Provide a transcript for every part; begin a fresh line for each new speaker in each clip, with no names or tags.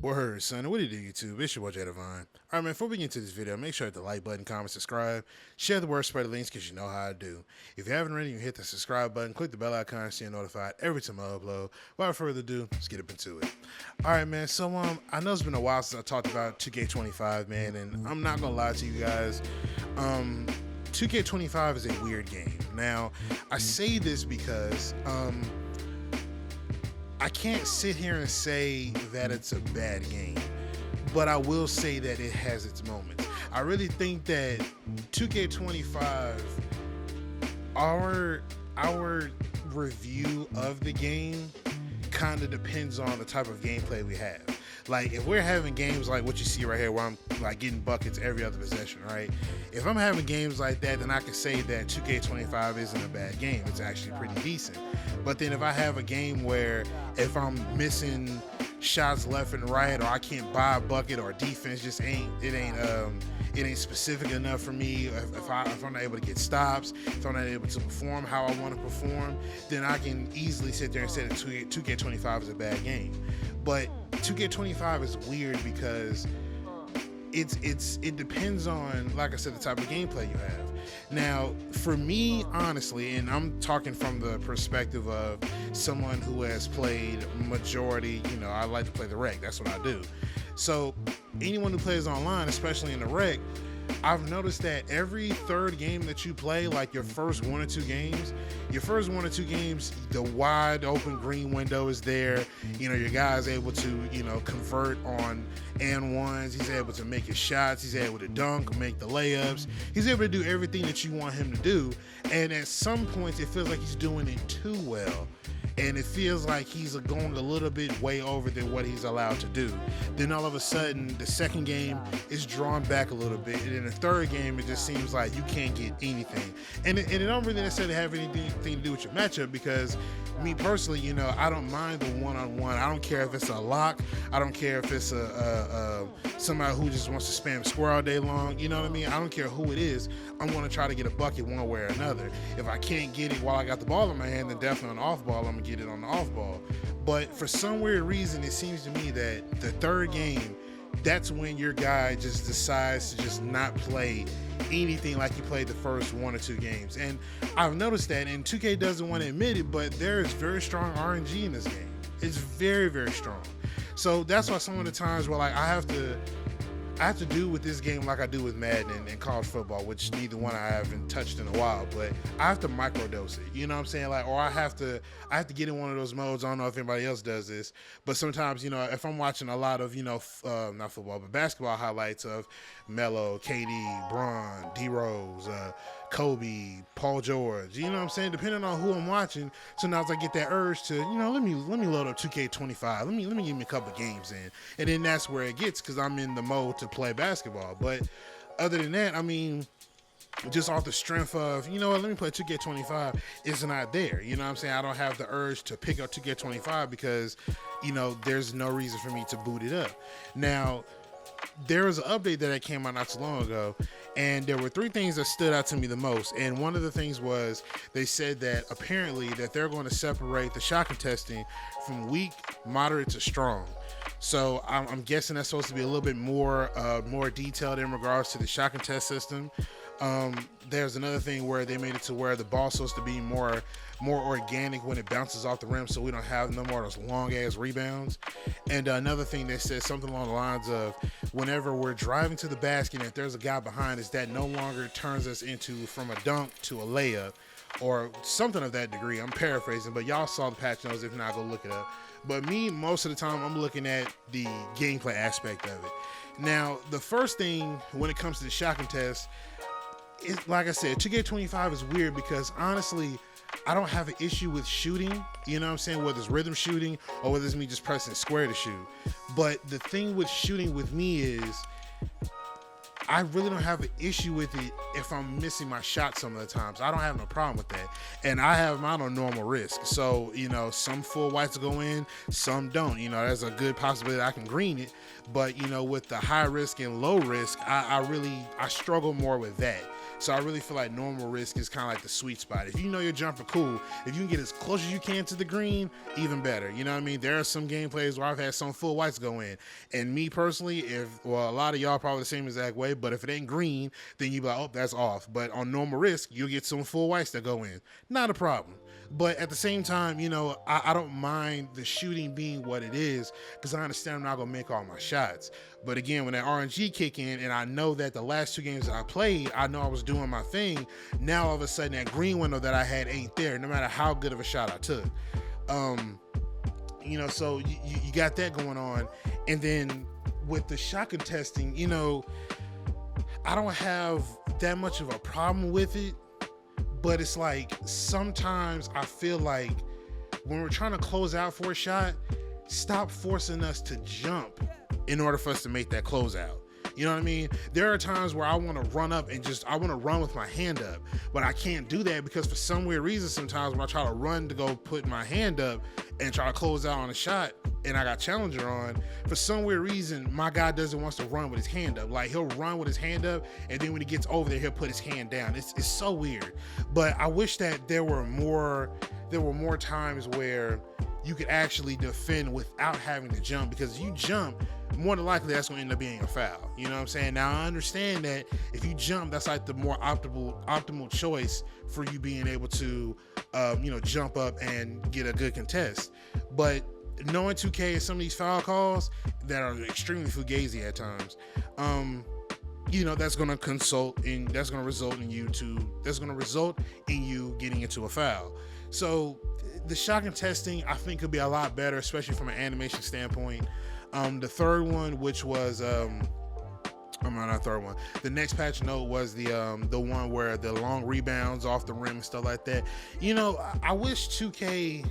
Word, son. What do you do, YouTube? It's your boy, Jay Divine. Alright, man, before we get into this video, make sure to hit the like button, comment, subscribe, share the word, spread the links, because you know how I do. If you haven't already, you can hit the subscribe button, click the bell icon so you're notified every time I upload. Without further ado, let's get up into it. Alright, man, so I know it's been a while since I talked about 2K25, man, and I'm not gonna lie to you guys. 2K25 is a weird game. Now, I say this because I can't sit here and say that it's a bad game, but I will say that it has its moments. I really think that 2K25, our review of the game kind of depends on the type of gameplay we have. Like, if we're having games like what you see right here, where I'm like getting buckets every other possession, right? If I'm having games like that, then I can say that 2K25 isn't a bad game. It's actually pretty decent. But then if I have a game where if I'm missing shots left and right, or I can't buy a bucket, or defense just ain't specific enough for me, if I'm not able to get stops, if I'm not able to perform how I want to perform, then I can easily sit there and say that 2K25 is a bad game. But 2K25 is weird because it depends on, like I said, the type of gameplay you have. Now, for me, honestly, and I'm talking from the perspective of someone who has played majority, I like to play the rec. That's what I do. So anyone who plays online, especially in the rec, I've noticed that every third game that you play, like your first one or two games, the wide open green window is there. Your guy's able to, convert on and ones. He's able to make his shots. He's able to dunk, make the layups. He's able to do everything that you want him to do. And at some points, it feels like he's doing it too well. And it feels like he's going a little bit way over than what he's allowed to do. Then all of a sudden, the second game is drawn back a little bit, and in the third game, it just seems like you can't get anything. And it don't really necessarily have anything to do with your matchup, because me personally, I don't mind the one-on-one. I don't care if it's a lock. I don't care if it's somebody who just wants to spam square all day long. You know what I mean? I don't care who it is. I'm going to try to get a bucket one way or another. If I can't get it while I got the ball in my hand, then definitely on the off ball, I'm going to get it on the off ball. But for some weird reason, it seems to me that the third game, that's when your guy just decides to just not play anything like he played the first one or two games. And I've noticed that, and 2K doesn't want to admit it, but there is very strong RNG in this game. It's very, very strong. So that's why some of the times where I have to do with this game like I do with Madden and college football, which neither one I haven't touched in a while, but I have to microdose it. You know what I'm saying? Or I have to get in one of those modes. I don't know if anybody else does this, but sometimes, if I'm watching a lot of, not football, but basketball highlights of Melo, KD, Bron, D-Rose, Kobe, Paul George, you know what I'm saying? Depending on who I'm watching, sometimes I get that urge to, let me load up 2K25. Let me give me a couple of games in. And then that's where it gets, because I'm in the mode to play basketball. But other than that, just off the strength of, let me play 2K25, it's not there. You know what I'm saying? I don't have the urge to pick up 2K25 because, there's no reason for me to boot it up. Now, there was an update that came out not too long ago, and there were three things that stood out to me the most. And one of the things was they said that apparently that they're going to separate the shot contesting from weak, moderate to strong. So I'm guessing that's supposed to be a little bit more detailed in regards to the shot contest system. There's another thing where they made it to where the ball's supposed to be more organic when it bounces off the rim, so we don't have no more of those long ass rebounds. And another thing that says something along the lines of, whenever we're driving to the basket and if there's a guy behind us, that no longer turns us into from a dunk to a layup or something of that degree. I'm paraphrasing, but y'all saw the patch notes. If not, go look it up. But me, most of the time, I'm looking at the gameplay aspect of it. Now, the first thing when it comes to the shot contest, like I said, 2K25 is weird because honestly, I don't have an issue with shooting, you know what I'm saying, whether it's rhythm shooting or whether it's me just pressing square to shoot. But the thing with shooting with me is I really don't have an issue with it if I'm missing my shot some of the times. I don't have no problem with that. And I have mine on normal risk. So, some full whites go in, some don't. There's a good possibility I can green it. But, with the high risk and low risk, I struggle more with that. So I really feel like normal risk is kind of like the sweet spot. If you know your jumper cool, if you can get as close as you can to the green, even better. You know what I mean? There are some gameplays where I've had some full whites go in. And me personally, a lot of y'all probably the same exact way, but if it ain't green, then you be like, oh, that's off. But on normal risk, you'll get some full whites that go in. Not a problem. But at the same time, you know, I don't mind the shooting being what it is because I understand I'm not going to make all my shots. But again, when that RNG kick in and I know that the last 2 games that I played, I know I was doing my thing. Now, all of a sudden, that green window that I had ain't there, no matter how good of a shot I took. You know, so you got that going on. And then with the shotgun testing, you know, I don't have that much of a problem with it. But it's like sometimes I feel like when we're trying to close out for a shot, stop forcing us to jump in order for us to make that closeout. You know what I mean? There are times where I want to run up and I want to run with my hand up, but I can't do that because for some weird reason, sometimes when I try to run to go put my hand up and try to close out on a shot and I got Challenger on, for some weird reason, my guy doesn't want to run with his hand up. Like he'll run with his hand up and then when he gets over there, he'll put his hand down. It's so weird. But I wish that there were more times where you could actually defend without having to jump, because if you jump, more than likely that's going to end up being a foul. You know what I'm saying? Now I understand that if you jump, that's like the more optimal choice for you being able to, you know, jump up and get a good contest. But knowing 2K some of these foul calls that are extremely fugazi at times, you know, that's going to result in you getting into a foul. So the shotgun testing, I think, could be a lot better, especially from an animation standpoint. The third one, which was not third one. The next patch note was the one where the long rebounds off the rim and stuff like that. You know, I wish 2K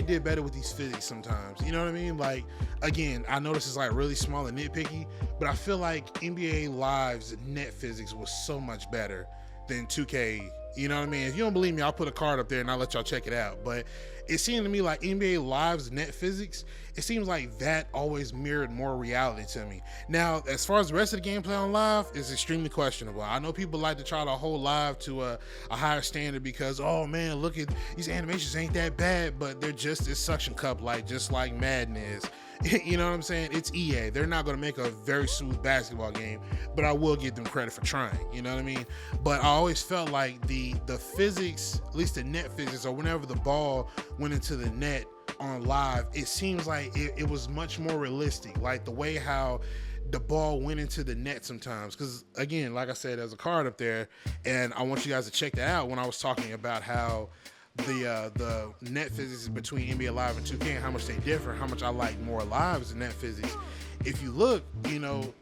did better with these physics sometimes. You know what I mean? Like, again, I know this is like really small and nitpicky, but I feel like NBA Live's net physics was so much better than 2K. You know what I mean? If you don't believe me, I'll put a card up there and I'll let y'all check it out. But it seemed to me like NBA Live's net physics, it seems like that always mirrored more reality to me. Now, as far as the rest of the gameplay on Live, it's extremely questionable. I know people like to try to hold Live to a higher standard because, oh man, look at these animations ain't that bad, but they're just as suction cup like, just like Madden is. You know what I'm saying? It's EA. They're not going to make a very smooth basketball game, but I will give them credit for trying. You know what I mean? But I always felt like the physics, at least the net physics, or whenever the ball went into the net on Live, it seems like it was much more realistic. Like the way how the ball went into the net sometimes. Because again, like I said, there's a card up there, and I want you guys to check that out when I was talking about how the net physics between NBA Live and 2K and how much they differ, how much I like more Live's net physics. If you look, you know,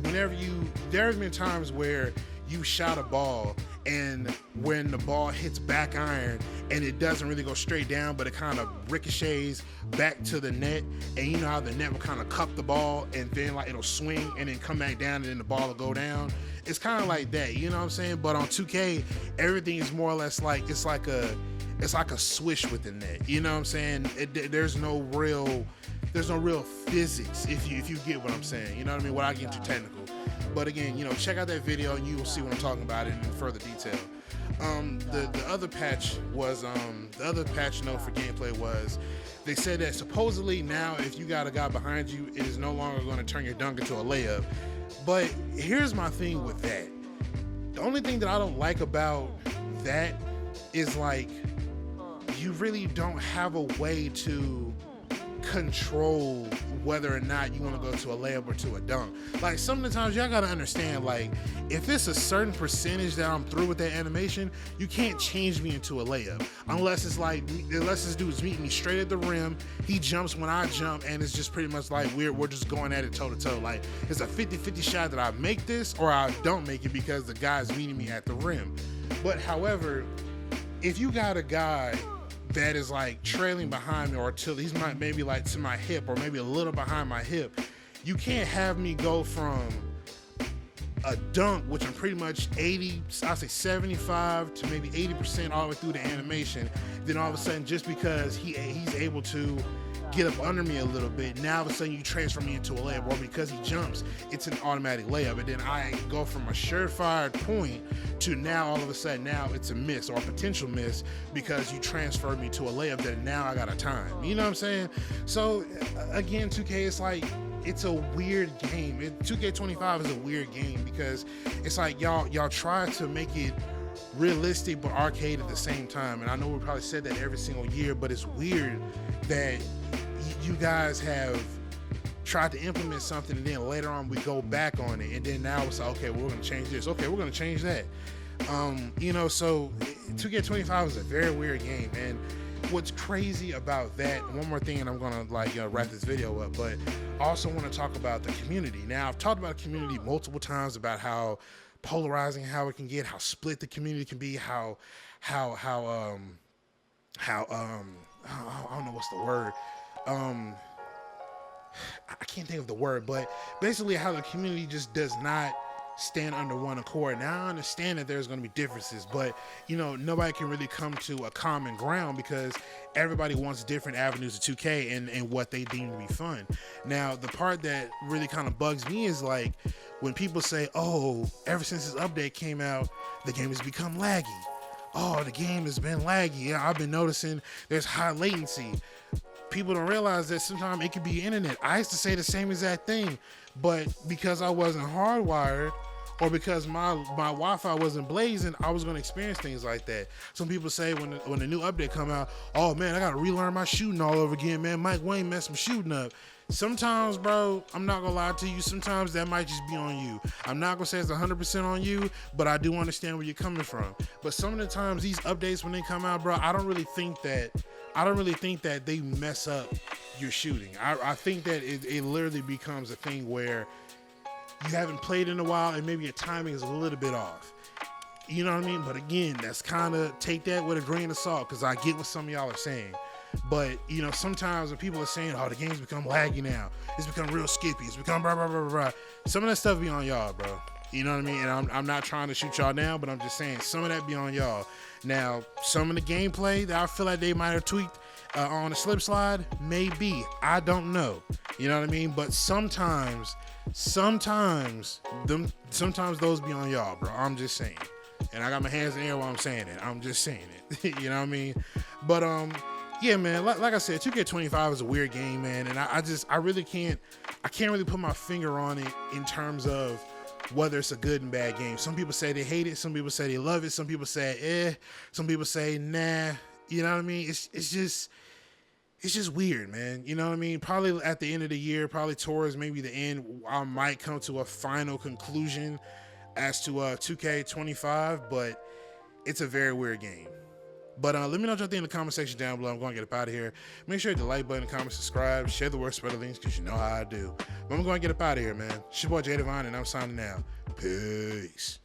there have been times where you shot a ball and when the ball hits back iron and it doesn't really go straight down, but it kind of ricochets back to the net, and you know how the net will kind of cup the ball and then like it'll swing and then come back down and then the ball will go down. It's kind of like that, you know what I'm saying? But on 2K, everything is more or less like it's like a swish with the net. You know what I'm saying? There's no real physics if you get what I'm saying. You know what I mean? Without getting too technical. But again, you know, check out that video and you will see what I'm talking about in further detail. The other patch was the other patch note for gameplay was they said that supposedly now if you got a guy behind you, it is no longer going to turn your dunk into a layup. But here's my thing with that. The only thing that I don't like about that is like you really don't have a way to control whether or not you want to go to a layup or to a dunk. Like some of the times y'all gotta understand, like if it's a certain percentage that I'm through with that animation, you can't change me into a layup unless this dude's meeting me straight at the rim, he jumps when I jump, and it's just pretty much like we're just going at it toe to toe. Like it's a 50-50 shot that I make this or I don't make it because the guy's meeting me at the rim. But however, if you got a guy that is like trailing behind me or till he's maybe like to my hip or maybe a little behind my hip, you can't have me go from a dunk, which I'm pretty much 75 to maybe 80% all the way through the animation, then all of a sudden just because he's able to get up under me a little bit. Now all of a sudden you transfer me into a layup, or because he jumps, it's an automatic layup. And then I go from a surefire point to now all of a sudden now it's a miss or a potential miss because you transferred me to a layup that now I got a time. You know what I'm saying? So again, 2K, it's like, it's a weird game. 2K25 is a weird game because it's like y'all try to make it realistic but arcade at the same time. And I know we probably said that every single year, but it's weird that you guys have tried to implement something and then later on we go back on it, and then now it's like, okay, well, we're gonna change this, okay, we're gonna change that. So 2K25 is a very weird game. And what's crazy about that, one more thing, and I'm gonna wrap this video up, but I also want to talk about the community. Now, I've talked about the community multiple times about how polarizing how it can get, how split the community can be, how I don't know what's the word. I can't think of the word, but basically how the community just does not stand under one accord. Now I understand that there's going to be differences, but nobody can really come to a common ground because everybody wants different avenues of 2K and what they deem to be fun. Now the part that really kind of bugs me is like when people say, oh, ever since this update came out, the game has become laggy. Oh, the game has been laggy. Yeah, I've been noticing there's high latency. People don't realize that sometimes it could be internet. I used to say the same exact thing, but because I wasn't hardwired, or because my Wi-Fi wasn't blazing, I was going to experience things like that. Some people say when the new update come out, oh man, I got to relearn my shooting all over again, man. Mike Wayne messed my shooting up. Sometimes, bro, I'm not going to lie to you, sometimes that might just be on you. I'm not going to say it's 100% on you, but I do understand where you're coming from. But some of the times, these updates, when they come out, bro, I don't really think that they mess up your shooting. I think that it literally becomes a thing where you haven't played in a while and maybe your timing is a little bit off. You know what I mean? But again, that's kind of, take that with a grain of salt, because I get what some of y'all are saying. But sometimes when people are saying, oh, the game's become laggy now, it's become real skippy, it's become blah blah blah blah blah, some of that stuff be on y'all, bro. You know what I mean? And I'm not trying to shoot y'all down, but I'm just saying some of that be on y'all. Now, some of the gameplay that I feel like they might have tweaked on the slip slide, maybe, I don't know. You know what I mean? But sometimes those be on y'all, bro. I'm just saying. And I got my hands in the air while I'm saying it. I'm just saying it. You know what I mean? But yeah, man, like I said, 2K25 is a weird game, man, and I can't really put my finger on it in terms of whether it's a good and bad game. Some people say they hate it, some people say they love it, some people say some people say nah. You know what I mean? It's just weird, man. You know what I mean? Probably at the end of the year, probably towards maybe the end, I might come to a final conclusion as to 2K25, but it's a very weird game. But let me know what y'all think in the comment section down below. I'm going to get up out of here. Make sure you hit the like button, comment, subscribe, share the word, spread the links, because you know how I do. But I'm going to get up out of here, man. It's your boy Jay Divine, and I'm signing out. Peace.